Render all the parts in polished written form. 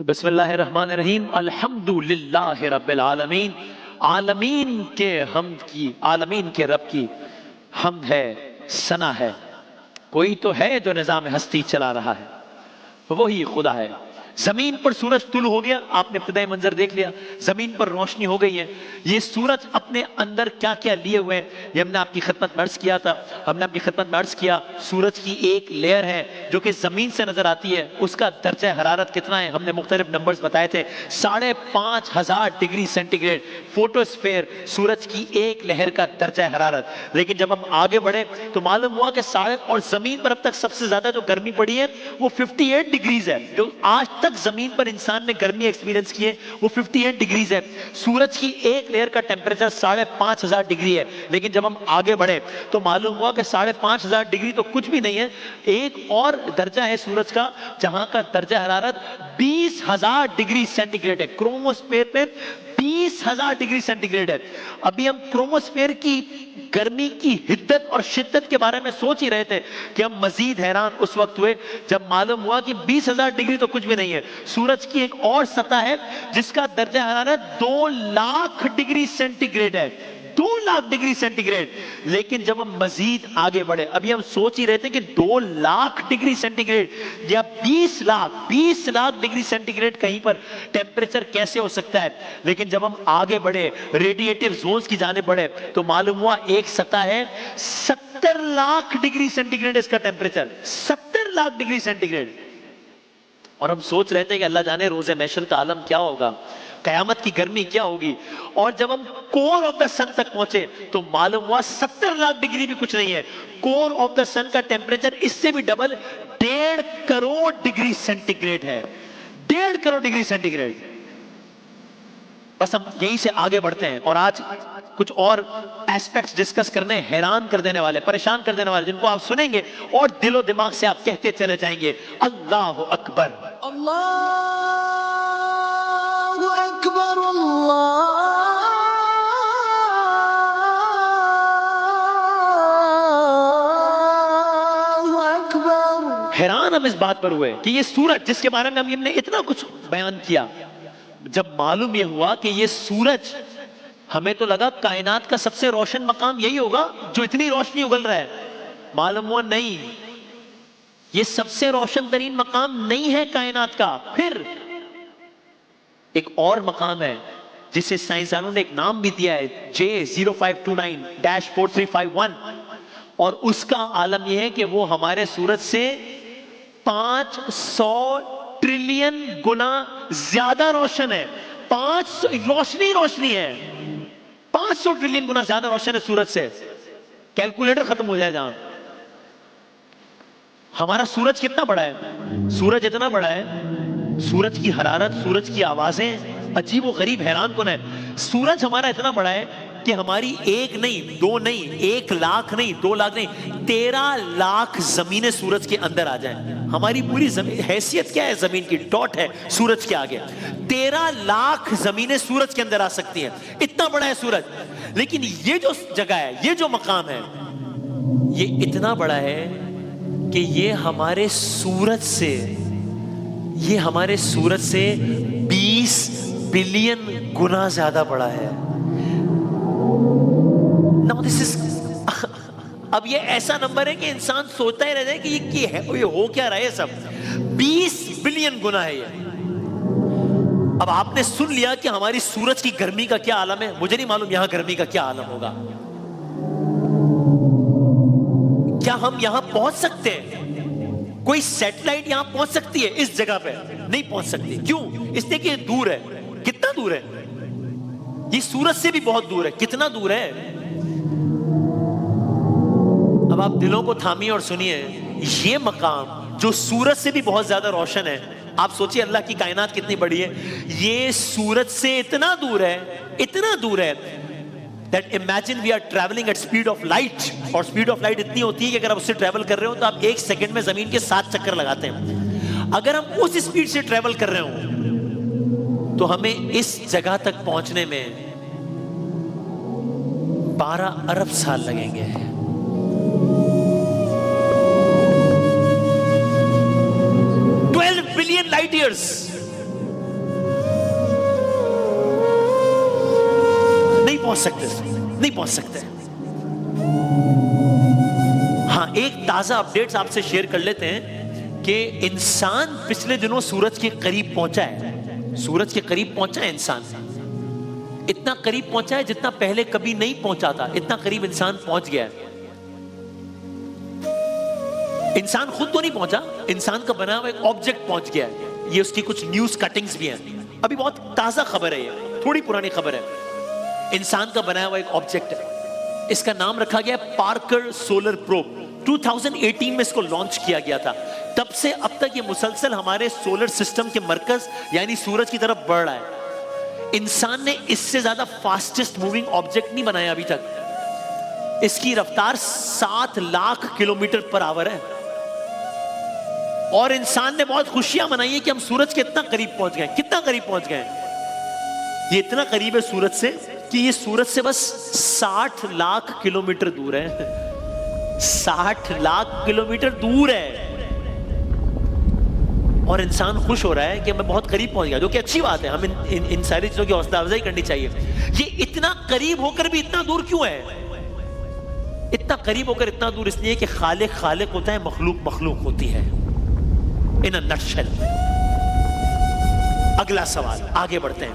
بسم اللہ الرحمن الرحیم. الحمدللہ رب العالمین. عالمین کے حمد کی، عالمین کے رب کی حمد ہے، ثنا ہے. کوئی تو ہے جو نظام ہستی چلا رہا ہے، وہی خدا ہے. زمین پر سورج طلوع ہو گیا، آپ نے ابتدائی منظر دیکھ لیا، زمین پر روشنی ہو گئی ہے. یہ سورج اپنے اندر کیا کیا لیے ہوئے ہیں یہ ہم نے آپ کی خدمت میں عرض کیا تھا. ہم نے آپ کی خدمت میں عرض کیا سورج کی ایک لیئر ہے جو کہ زمین سے نظر آتی ہے، اس کا درجہ حرارت کتنا ہے ہم نے مختلف نمبرز بتائے تھے. 5,500 ڈگری سینٹی گریڈ فوٹوسفیئر سورج کی ایک لہر کا درجہ حرارت. لیکن جب ہم آگے بڑھے تو معلوم ہوا کہ اور زمین پر اب تک سب سے زیادہ جو گرمی پڑی ہے وہ 58 ڈگریز ہے. جو آج تک زمین پر انسان نے گرمی ایکسپیرینس کی ہے وہ 58 ڈگریز ہے. سورج کی ایک لیئر کا ٹیمپریچر 5,500 ڈگری ہے. لیکن جب ہم آگے بڑھے تو معلوم ہوا کہ 5,500 ڈگری تو کچھ بھی نہیں ہے. ایک اور درجہ ہے سورج کا جہاں کا درجہ حرارت 20,000 ڈگری سینٹی گریڈ ہے. کروموسفیئر پہ 20,000 ڈگری سینٹی گریڈ ہے. ابھی ہم کروموسفیئر کی گرمی کی حدت اور شدت کے بارے میں سوچ ہی رہے تھے کہ ہم مزید حیران اس وقت ہوئے جب معلوم ہوا کہ 20,000 ڈگری تو کچھ بھی نہیں ہے. سورج کی ایک اور سطح ہے جس کا درجہ حرارت 2 لاکھ ڈگری سینٹی گریڈ ہے. 2 لاکھ ڈگری سینٹی گریڈ. لیکن جب ہم مزید آگے بڑھے ابھی ہم سوچ ہی رہے تھے کہ 2 لاکھ ڈگری سینٹی گریڈ یا 20 لاکھ ڈگری سینٹی گریڈ کہیں پر ٹیمپریچر کیسے ہو سکتا ہے. لیکن جب ہم آگے بڑھے ریڈیٹیو زونز کی جانب بڑھے تو معلوم ہوا ایک سطح ہے 70 لاکھ ڈگری سینٹی گریڈ اس کا ٹیمپریچر. 70 لاکھ ڈگری سینٹی گریڈ. اور ہم سوچ رہے تھے کہ اللہ جانے روز محشر کا عالم کیا ہوگا، قیامت کی گرمی کیا ہوگی. اور جب ہم کور آف دا سن تک پہنچے تو معلوم ہوا 70 لاکھ ڈگری بھی کچھ نہیں ہے. کور آف دا سن کا ٹیمپریچر اس سے بھی double 1.5 crore degree centigrade ہے. 1.5 کروڑ ڈگری سینٹی گریڈ. بس ہم یہیں سے آگے بڑھتے ہیں اور آج کچھ اور ایسپیکٹس ڈسکس کرنے حیران کر دینے والے، پریشان کر دینے والے، جن کو آپ سنیں گے اور دل و دماغ سے آپ کہتے چلے جائیں گے اللہ اکبر، اللہ اکبر، اللہ اکبر. حیران ہم اس بات پر ہوئے کہ یہ سورج جس کے بارے میں ہم نے اتنا کچھ بیان کیا، جب معلوم یہ ہوا کہ یہ سورج، ہمیں تو لگا کائنات کا سب سے روشن مقام یہی ہوگا جو اتنی روشنی اگل رہا ہے. معلوم ہوا نہیں، یہ سب سے روشن ترین مقام نہیں ہے کائنات کا. پھر ایک اور مقام ہے جسے سائنسدانوں نے ایک نام بھی دیا ہے J0529-4351، اور اس کا عالم یہ ہے کہ وہ ہمارے سورج سے 500 ٹریلین گنا زیادہ روشن ہے. 500 روشنی ہے، 500 ٹریلین گنا زیادہ روشن ہے سورج سے. کیلکولیٹر ختم ہو جائے جہاں. ہمارا سورج کتنا بڑا ہے؟ سورج اتنا بڑا ہے، سورج کی حرارت، سورج کی آوازیں عجیب و غریب، حیران کن ہے. سورج ہمارا اتنا بڑا ہے کہ ہماری 1 نہیں 2 نہیں 1 لاکھ نہیں 2 لاکھ نہیں 13 لاکھ زمینیں سورج کے اندر آ جائیں. ہماری پوری زمین حیثیت کیا ہے؟ زمین کی ڈاٹ ہے سورج کے آگے. 13 لاکھ زمینیں سورج کے اندر آ سکتی ہیں، اتنا بڑا ہے سورج. لیکن یہ جو جگہ ہے، یہ جو مقام ہے، یہ اتنا بڑا ہے کہ یہ ہمارے سورج سے 20 بلین گنا زیادہ بڑا ہے. اب یہ ایسا نمبر ہے کہ انسان سوچتا ہی رہ جائے کہ یہ ہو کیا رہا ہے. سب 20 بلین گنا ہے یہ. اب آپ نے سن لیا کہ ہماری سورج کی گرمی کا کیا عالم ہے. مجھے نہیں معلوم یہاں گرمی کا کیا عالم ہوگا. کیا ہم یہاں پہنچ سکتے ہیں؟ کوئی سیٹلائٹ یہاں پہنچ سکتی ہے اس جگہ پہ؟ نہیں پہنچ سکتی. کیوں؟ اس لیے کہ یہ دور ہے. کتنا دور ہے؟ یہ سورج سے بھی بہت دور ہے. کتنا دور ہے؟ اب آپ دلوں کو تھامیے اور سنیے. یہ مقام جو سورج سے بھی بہت زیادہ روشن ہے، آپ سوچیے اللہ کی کائنات کتنی بڑی ہے. یہ سورج سے اتنا دور ہے that imagine we are traveling at speed of light. اور speed of light اتنی ہوتی ہے کہ اگر آپ اس سے ٹریول کر رہے ہو تو آپ 1 سیکنڈ میں زمین کے 7 چکر لگاتے ہیں. اگر ہم اس اسپیڈ سے ٹریول کر رہے ہوں تو ہمیں اس جگہ تک پہنچنے میں 12 ارب سال لگیں گے. 12 بلین لائٹ ایئرز. پہنچ سکتا ہے. ہاں ایک تازہ اپڈیٹس آپ سے شیئر کر لیتے ہیں کہ انسان پچھلے دنوں سورج کے قریب پہنچا ہے. سورج کے قریب پہنچا ہے انسان, اتنا قریب پہنچا ہے جتنا پہلے کبھی نہیں پہنچا تھا. اتنا قریب انسان پہنچ گیا ہے. انسان خود تو نہیں پہنچا, انسان کا بنا ہوا ایک آبجیکٹ پہنچ گیا ہے. یہ اس کی کچھ نیوز کٹنگز بھی ہیں, ابھی بہت تازہ خبر ہے, یہ تھوڑی پرانی خبر ہے. انسان کا بنایا ہوا ایک آبجیکٹ ہے, اس کا نام رکھا گیا پارکر سولر پروب. 2018 میں اس کو لانچ کیا گیا تھا. تب سے اب تک یہ مسلسل ہمارے سولر سسٹم کے مرکز یعنی سورج کی طرف بڑھ رہا ہے. انسان نے اس سے زیادہ فاسٹسٹ موونگ آبجیکٹ نہیں بنایا ابھی تک. اس کی رفتار 7 لاکھ کلومیٹر پر آور ہے, اور انسان نے بہت خوشیاں منائی ہیں کہ ہم سورج کے اتنا قریب پہنچ گئے. کتنا قریب پہنچ گئے؟ یہ اتنا قریب ہے سورج سے کہ یہ سورج سے بس 60 لاکھ کلومیٹر دور ہے. 60 لاکھ کلومیٹر دور ہے, اور انسان خوش ہو رہا ہے کہ میں بہت قریب پہنچ گیا, جو کہ اچھی بات ہے. ہم ان ساری چیزوں کی حوصلہ افزائی کرنی چاہیے. یہ اتنا قریب ہو کر بھی اتنا دور کیوں ہے؟ اتنا قریب ہو کر اتنا دور اس لیے کہ خالق خالق ہوتا ہے, مخلوق مخلوق ہوتی ہے. in a nutshell. اگلا سوال, آگے بڑھتے ہیں.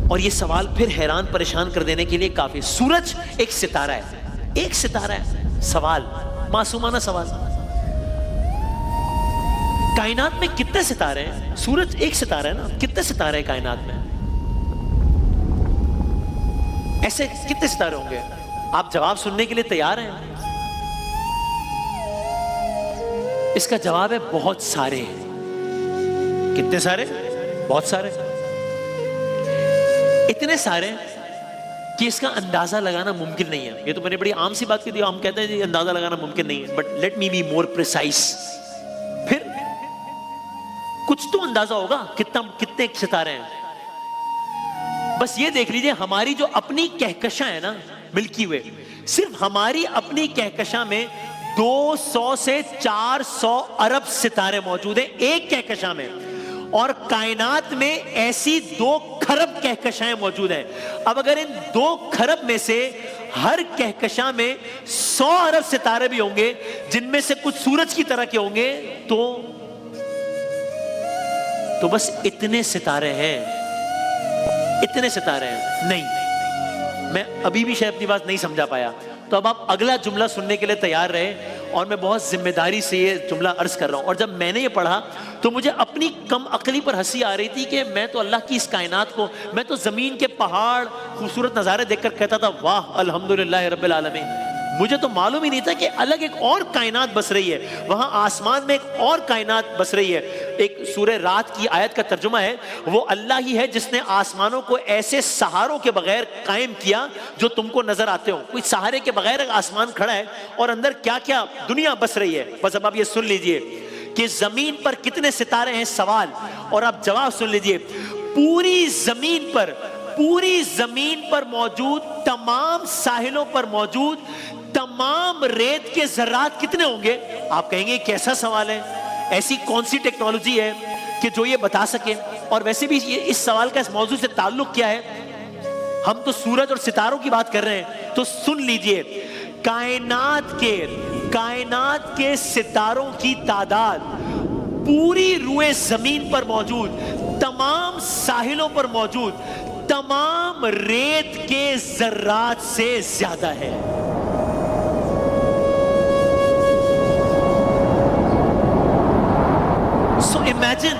اور یہ سوال پھر حیران پریشان کر دینے کے لیے کافی. سورج ایک ستارہ ہے, ایک ستارہ ہے. سوال, معصومانہ سوال, کائنات میں کتنے ستارے ہیں؟ سورج ایک ستارہ ہے نا, کتنے ستارے ہیں کائنات میں؟ ایسے کتنے ستارے ہوں گے؟ آپ جواب سننے کے لیے تیار ہیں؟ اس کا جواب ہے بہت سارے ہیں. کتنے سارے؟ بہت سارے. اتنے سارے کہ اس کا اندازہ لگانا ممکن نہیں ہے. یہ تو میں نے بڑی عام سی بات کی تھی, ہم کہتے ہیں جی اندازہ لگانا ممکن نہیں ہے, but let me be more precise. پھر کچھ تو اندازہ ہوگا کتنے ستارے ہیں. بس یہ دیکھ لیجئے ہماری جو اپنی کہکشاں ہے نا ملکی وے, صرف ہماری اپنی کہکشاں میں 200 سے 400 ارب ستارے موجود ہیں ایک کہکشاں میں, اور کائنات میں ایسی 2 کھرب کہکشائیں موجود ہیں. اب اگر ان 2 کھرب میں سے ہر کہکشاں میں 100 ارب ستارے بھی ہوں گے جن میں سے کچھ سورج کی طرح کے ہوں گے, تو بس اتنے ستارے ہیں. اتنے ستارے ہیں. نہیں, میں ابھی بھی شاید اپنی بات نہیں سمجھا پایا. تو اب آپ اگلا جملہ سننے کے لیے تیار رہے, اور میں بہت ذمہ داری سے یہ جملہ عرض کر رہا ہوں. اور جب میں نے یہ پڑھا تو مجھے اپنی کم عقلی پر ہنسی آ رہی تھی کہ میں تو اللہ کی اس کائنات کو, میں تو زمین کے پہاڑ خوبصورت نظارے دیکھ کر کہتا تھا واہ الحمدللہ رب العالمین. مجھے تو معلوم ہی نہیں تھا کہ الگ ایک اور کائنات بس رہی ہے, وہاں آسمان میں ایک اور کائنات بس رہی ہے. ایک سورہ رات کی آیت کا ترجمہ ہے, وہ اللہ ہی ہے جس نے آسمانوں کو ایسے سہاروں کے بغیر قائم کیا جو تم کو نظر آتے ہو. کوئی سہارے کے بغیر ایک آسمان کھڑا ہے اور اندر کیا کیا دنیا بس رہی ہے. بس اب آپ یہ سن لیجئے کہ زمین پر کتنے ستارے ہیں سوال, اور آپ جواب سن لیجئے. پوری زمین پر موجود تمام ساحلوں پر موجود تمام ریت کے ذرات کتنے ہوں گے؟ آپ کہیں گے کیسا سوال ہے, ایسی کون سی ٹیکنالوجی ہے کہ جو یہ بتا سکے؟ اور ویسے بھی اس سوال کا اس موضوع سے تعلق کیا ہے؟ ہم تو سورج اور ستاروں کی بات کر رہے ہیں. تو سن لیجئے, کائنات کے ستاروں کی تعداد پوری روئے زمین پر موجود تمام ساحلوں پر موجود تمام ریت کے ذرات سے زیادہ ہے. سو امیجن,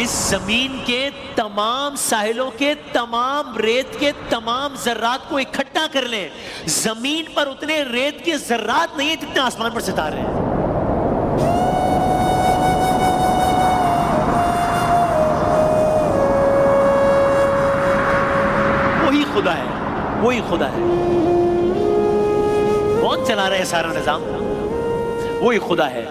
اس زمین کے تمام ساحلوں کے تمام ریت کے تمام ذرات کو اکٹھا کر لیں, زمین پر اتنے ریت کے ذرات نہیں ہیں جتنے آسمان پر ستارے ہیں. وہی خدا ہے. کون چلا رہا ہے سارا نظام؟ وہی خدا ہے.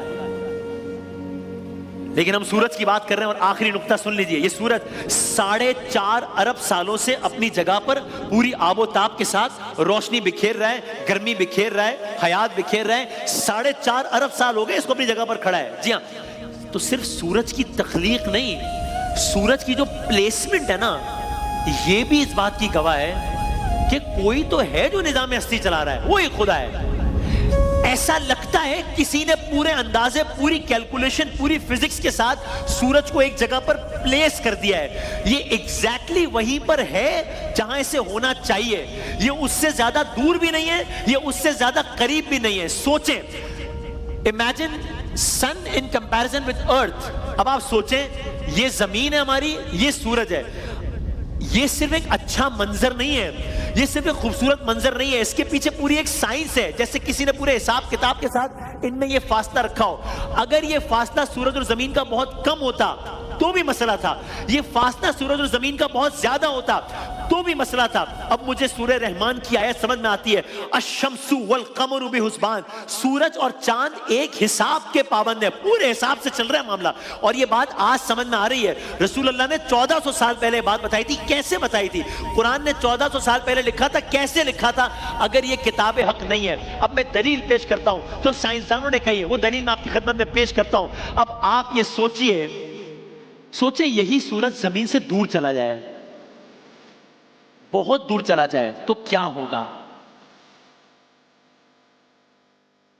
لیکن ہم سورج کی بات کر رہے ہیں, اور آخری نقطہ سن لیجئے. یہ سورج 4.5 ارب سالوں سے اپنی جگہ پر پوری آب و تاب کے ساتھ روشنی بکھیر رہا ہے, گرمی بکھیر رہا ہے, حیات بکھیر رہا ہے. 4.5 ارب سال ہو گئے اس کو اپنی جگہ پر کھڑا ہے. جی ہاں, تو صرف سورج کی تخلیق نہیں, سورج کی جو پلیسمنٹ ہے نا, یہ بھی اس بات کی گواہ ہے کہ کوئی تو ہے جو نظام ہستی چلا رہا ہے، وہی خدا ہے۔ ایسا لگتا ہے کسی نے پورے اندازے، پوری کیلکولیشن، پوری فزکس کے ساتھ سورج کو ایک جگہ پر پلیس کر دیا ہے، یہ ایگزیکٹلی وہیں پر ہے جہاں اسے ہونا چاہیے، یہ اس سے زیادہ دور بھی نہیں ہے، یہ اس سے زیادہ قریب بھی نہیں ہے۔ سوچیں، imagine sun in comparison with Earth. اب آپ سوچیں، یہ زمین ہے ہماری، یہ سورج ہے، یہ صرف ایک اچھا منظر نہیں ہے، یہ صرف ایک خوبصورت منظر نہیں ہے، اس کے پیچھے پوری ایک سائنس ہے۔ جیسے کسی نے پورے حساب کتاب کے ساتھ ان میں یہ فاصلہ رکھا ہو، اگر یہ فاصلہ سورج اور زمین کا بہت کم ہوتا تو بھی مسئلہ تھا، یہ فاصلہ سورج اور زمین کا بہت زیادہ ہوتا تو بھی مسئلہ تھا۔ اب مجھے سورہ رحمان کی آیت سمجھ میں آتی ہے، الشمس والقمر بحسبان، سورج اور چاند ایک حساب کے پابند ہے، پورے حساب سے چل رہا ہے معاملہ۔ اور یہ بات آج سمجھ میں آ رہی ہے، رسول اللہ نے 1400 سال پہلے بات بتائی تھی، کیسے بتائی تھی؟ قرآن نے 1400 سال پہلے لکھا تھا، کیسے لکھا تھا؟ اگر یہ کتاب حق نہیں ہے، اب میں دلیل پیش کرتا ہوں جو سائنسدانوں نے کہی ہے، وہ دلیل میں آپ کی خدمت میں پیش کرتا ہوں۔ اب آپ یہ سوچیں یہی سورج زمین سے دور چلا جائے، بہت دور چلا جائے تو کیا ہوگا؟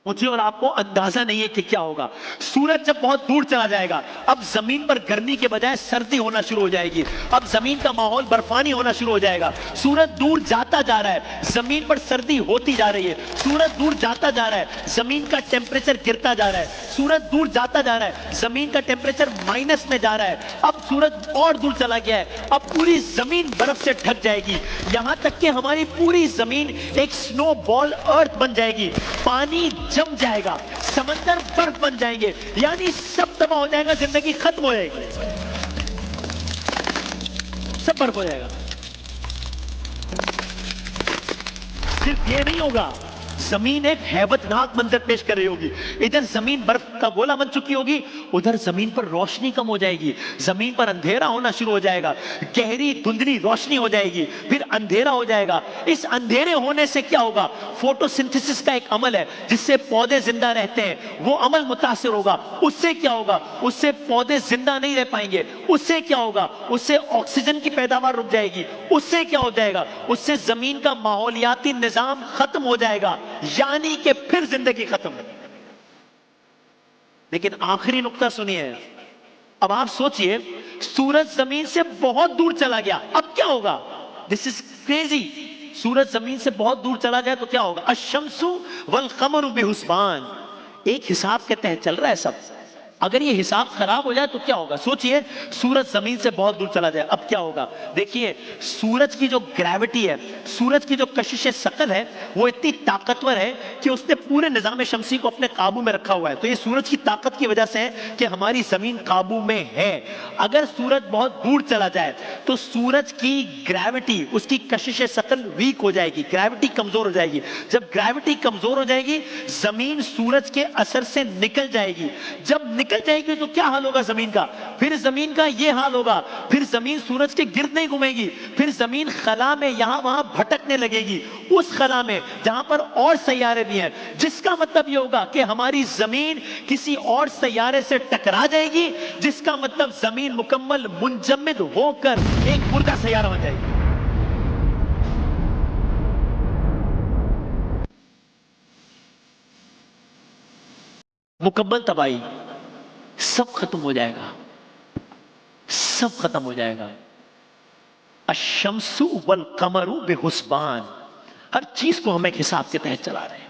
مجھے اور آپ کو اندازہ نہیں ہے کہ کیا ہوگا۔ سورج جب بہت دور چلا جائے گا، اب زمین پر گرمی کے بجائے سردی ہونا شروع ہو جائے گی، اب زمین کا ماحول برفانی ہونا شروع ہو جائے گا۔ سورج دور جاتا جا رہا ہے، زمین پر سردی ہوتی جا رہی ہے، سورج دور جاتا جا رہا ہے، زمین کا ٹیمپریچر گرتا جا رہا ہے، سورج دور جاتا جا رہا ہے، زمین کا ٹیمپریچر مائنس میں جا رہا ہے، اب سورج اور دور چلا گیا ہے، اب پوری زمین برف سے ڈھک جائے گی، یہاں تک کہ ہماری پوری زمین ایک سنو بال ارتھ بن جائے گی، پانی جم جائے گا، سمندر برف بن جائیں گے، یعنی سب تباہ ہو جائے گا، زندگی ختم ہو جائے گی، سب برف ہو جائے گا۔ صرف یہ نہیں ہوگا، زمین ایک ہیبت ناک منظر پیش کر رہی ہوگی، ادھر زمین برف کا گولا بن چکی ہوگی، ادھر زمین پر روشنی کم ہو جائے گی، زمین پر اندھیرا ہونا شروع ہو جائے گا، گہری دھندلی روشنی ہو جائے گی، پھر اندھیرا ہو جائے گا۔ اس اندھیرے ہونے سے کیا ہوگا؟ فوٹو سنتھسس کا ایک عمل ہے جس سے پودے زندہ رہتے ہیں، وہ عمل متاثر ہوگا، اس سے کیا ہوگا؟ اس سے پودے زندہ نہیں رہ پائیں گے، اس سے کیا ہوگا؟ اس سے آکسیجن کی پیداوار رک جائے گی، اس سے کیا ہو جائے گا؟ اس سے زمین کا ماحولیاتی نظام ختم ہو جائے گا، یعنی کہ پھر زندگی ختم۔ لیکن آخری نقطہ سنیے، اب آپ سوچئے، سورج زمین سے بہت دور چلا گیا، اب کیا ہوگا؟ دس از کریزی۔ سورج زمین سے بہت دور چلا جائے تو کیا ہوگا؟ الشمس والقمر بحسبان، ایک حساب کے تحت چل رہا ہے سب، اگر یہ حساب خراب ہو جائے تو کیا ہوگا؟ سوچئے، سورج زمین سے بہت دور چلا جائے، اب کیا ہوگا؟ دیکھیے، سورج کی جو گریوٹی ہے، سورج کی جو کشش ثقل ہے، وہ اتنی طاقتور ہے کہ اس نے پورے نظام شمسی کو اپنے قابو میں رکھا ہوا ہے۔ تو یہ سورج کی طاقت کی وجہ سے ہے کہ ہماری زمین قابو میں ہے۔ اگر سورج بہت دور چلا جائے تو سورج کی گریوٹی، اس کی کشش ثقل ویک ہو جائے گی، گریوٹی کمزور ہو جائے گی۔ جب گریوٹی کمزور ہو جائے گی، زمین سورج کے اثر سے نکل جائے گی، جب نکل جائے گی تو کیا حال ہوگا زمین کا؟ پھر زمین کا یہ حال ہوگا، پھر زمین سورج کے گرد نہیں گھومے گی، پھر زمین خلا میں یہاں وہاں بھٹکنے لگے گی، اس خلا میں جہاں پر اور سیارے بھی ہیں، جس کا مطلب یہ ہوگا کہ ہماری زمین کسی اور سیارے سے ٹکرا جائے گی، جس کا مطلب زمین مکمل منجمد ہو کر ایک مردہ سیارہ بن جائے گی۔ مکمل تباہی، سب ختم ہو جائے گا، سب ختم ہو جائے گا۔ الشمس والقمر بحسبان، ہر چیز کو ہم ایک حساب کے تحت چلا رہے ہیں۔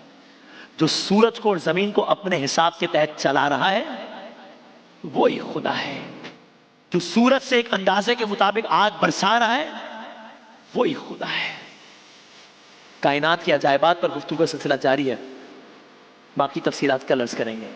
جو سورج کو اور زمین کو اپنے حساب کے تحت چلا رہا ہے وہی خدا ہے۔ جو سورج سے ایک اندازے کے مطابق آگ برسا رہا ہے وہی خدا ہے۔ کائنات کی عجائبات پر گفتگو کا سلسلہ جاری ہے، باقی تفصیلات کل عرض کریں گے۔